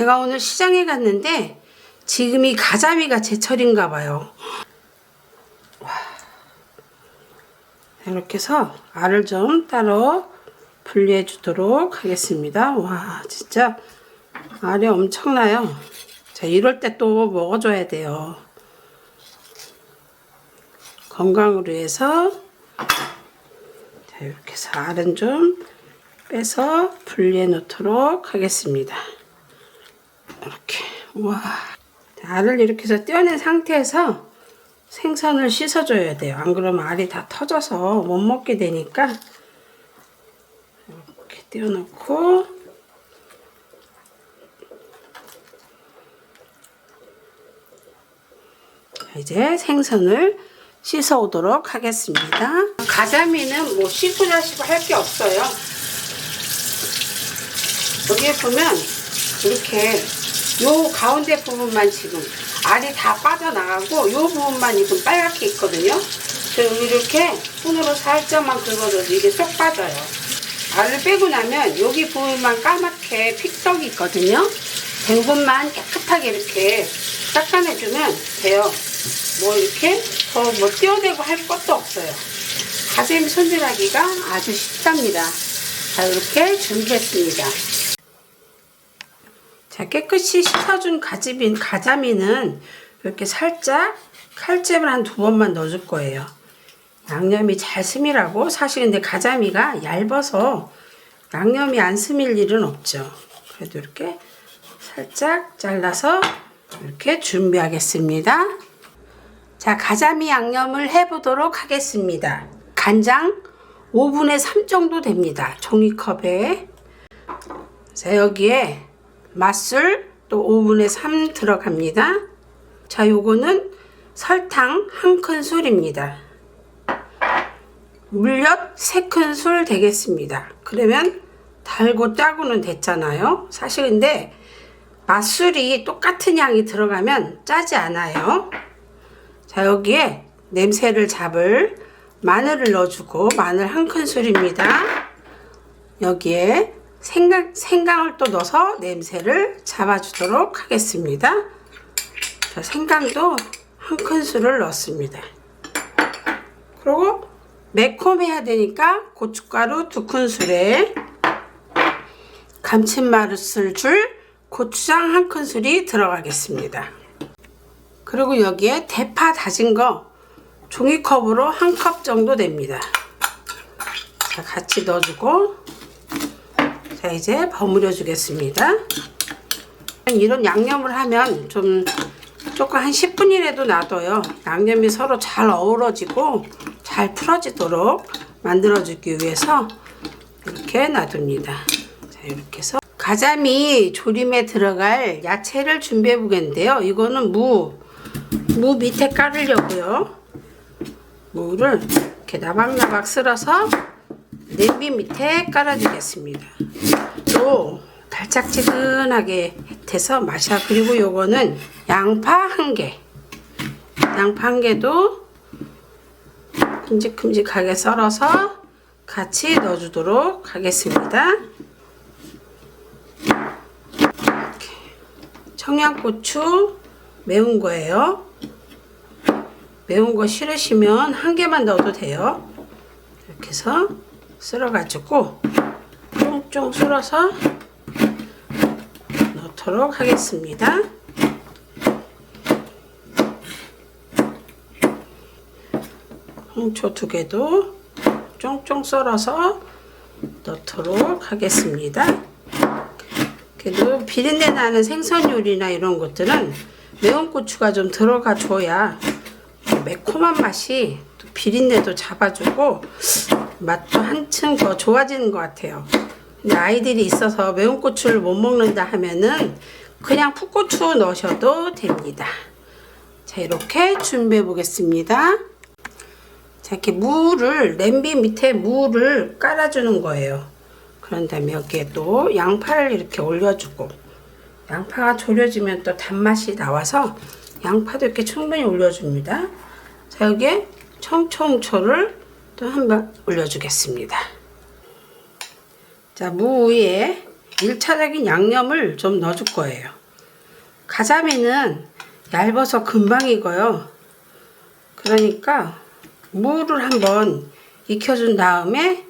제가 오늘 시장에 갔는데 지금이 가자미가 제철인가 봐요. 이렇게 해서 알을 좀 따로 분리해 주도록 하겠습니다. 와, 진짜 알이 엄청나요. 자, 이럴 때 또 먹어줘야 돼요. 건강을 위해서. 자, 이렇게 해서 알은 좀 빼서 분리해 놓도록 하겠습니다. 이렇게. 와. 알을 이렇게 해서 떼어낸 상태에서 생선을 씻어줘야 돼요. 안 그러면 알이 다 터져서 못 먹게 되니까 이렇게 떼어놓고 이제 생선을 씻어 오도록 하겠습니다. 가자미는 뭐 씻고 자시고 할 게 없어요. 여기에 보면 이렇게 요 가운데 부분만 지금 알이 다 빠져나가고 요 부분만 지금 빨갛게 있거든요. 그래서 이렇게 손으로 살짝만 긁어줘도 이게 쏙 빠져요. 알을 빼고 나면 여기 부분만 까맣게 픽떡이 있거든요. 된 것만 깨끗하게 이렇게 닦아내주면 돼요. 뭐 이렇게 더 뭐 띄어내고 할 것도 없어요. 가자미 손질하기가 아주 쉽답니다. 자, 이렇게 준비했습니다. 자, 깨끗이 씻어준 가자미는 이렇게 살짝 칼집을 한 2번만 넣어줄 거예요. 양념이 잘 스미라고. 사실 근데 가자미가 얇아서 양념이 안 스밀 일은 없죠. 그래도 이렇게 살짝 잘라서 이렇게 준비하겠습니다. 자, 가자미 양념을 해보도록 하겠습니다. 간장 5분의 3 정도 됩니다. 종이컵에. 자, 여기에 맛술 또 5분의 3 들어갑니다. 자, 요거는 설탕 1큰술입니다. 물엿 3큰술 되겠습니다. 그러면 달고 짜고는 됐잖아요. 사실 근데 맛술이 똑같은 양이 들어가면 짜지 않아요. 자, 여기에 냄새를 잡을 마늘을 넣어주고, 마늘 1큰술입니다. 여기에 생강을 또 넣어서 냄새를 잡아주도록 하겠습니다. 자, 생강도 1큰술을 넣습니다. 그리고 매콤해야 되니까 고춧가루 2큰술에 감칠맛을 줄 고추장 1큰술이 들어가겠습니다. 그리고 여기에 대파 다진 거 종이컵으로 1컵 정도 됩니다. 자, 같이 넣어주고, 자, 이제 버무려 주겠습니다. 이런 양념을 하면 조금 한 10분이라도 놔둬요. 양념이 서로 잘 어우러지고 잘 풀어지도록 만들어주기 위해서 이렇게 놔둡니다. 자, 이렇게 해서 가자미 조림에 들어갈 야채를 준비해 보겠는데요. 이거는 무 밑에 깔으려고요. 무를 이렇게 나박나박 쓸어서 냄비 밑에 깔아주겠습니다. 또 달짝지근하게 해서 마셔. 그리고 요거는 양파 1개. 양파 1개도 큼직큼직하게 썰어서 같이 넣어주도록 하겠습니다. 이렇게. 청양고추 매운 거예요. 매운 거 싫으시면 1개만 넣어도 돼요. 이렇게 해서 쓸어가지고 쫑쫑 쓸어서 넣도록 하겠습니다. 홍초 2개도 쫑쫑 썰어서 넣도록 하겠습니다. 그래도 비린내 나는 생선 요리나 이런 것들은 매운 고추가 좀 들어가 줘야 매콤한 맛이 또 비린내도 잡아주고 맛도 한층 더 좋아지는 것 같아요. 근데 아이들이 있어서 매운 고추를 못 먹는다 하면은 그냥 풋고추 넣으셔도 됩니다. 자, 이렇게 준비해 보겠습니다. 자, 이렇게 냄비 밑에 무를 깔아주는 거예요. 그런 다음에 여기에 또 양파를 이렇게 올려주고, 양파가 졸여지면 또 단맛이 나와서 양파도 이렇게 충분히 올려줍니다. 자, 여기에 청초를 또 한번 올려주겠습니다. 자, 무 위에 1차적인 양념을 좀 넣어줄 거예요. 가자미는 얇아서 금방 익어요. 그러니까 물을 한번 익혀준 다음에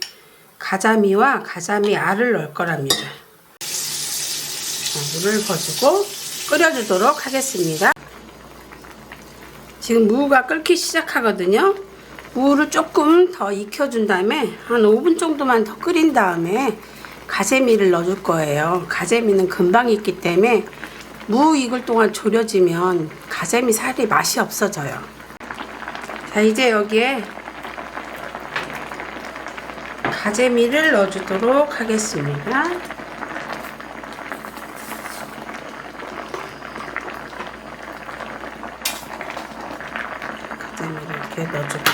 가자미와 가자미 알을 넣을 거랍니다. 물을 버주고 끓여주도록 하겠습니다. 지금 무가 끓기 시작하거든요. 무를 조금 더 익혀준 다음에 한 5분 정도만 더 끓인 다음에 가재미를 넣어줄 거예요. 가재미는 금방 익기 때문에 무 익을 동안 졸여지면 가재미 살이 맛이 없어져요. 자, 이제 여기에 가재미를 넣어주도록 하겠습니다. 가재미를 이렇게 넣어주고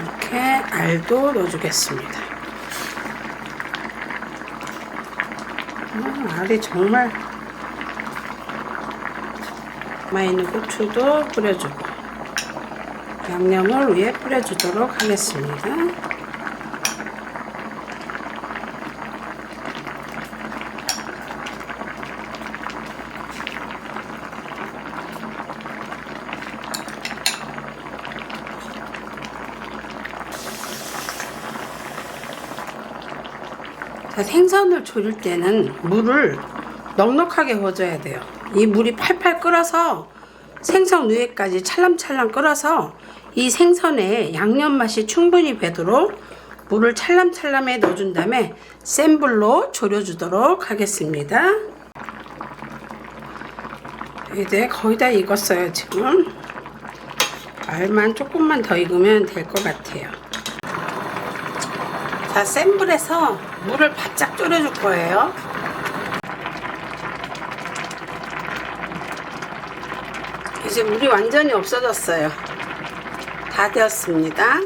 이렇게 알도 넣어주겠습니다. 알이 정말 많이 있는 고추도 뿌려주고 양념을 위에 뿌려주도록 하겠습니다. 자, 생선을 졸일 때는 물을 넉넉하게 부어줘야 돼요. 이 물이 팔팔 끓어서 생선 위에까지 찰랑찰랑 끓어서 이 생선에 양념 맛이 충분히 배도록 물을 찰랑찰랑에 넣어준 다음에 센 불로 졸여주도록 하겠습니다. 이제 거의 다 익었어요. 지금 알만 조금만 더 익으면 될 것 같아요. 자, 센 불에서 물을 바짝 졸여줄 거예요. 이제 물이 완전히 없어졌어요. 다 되었습니다.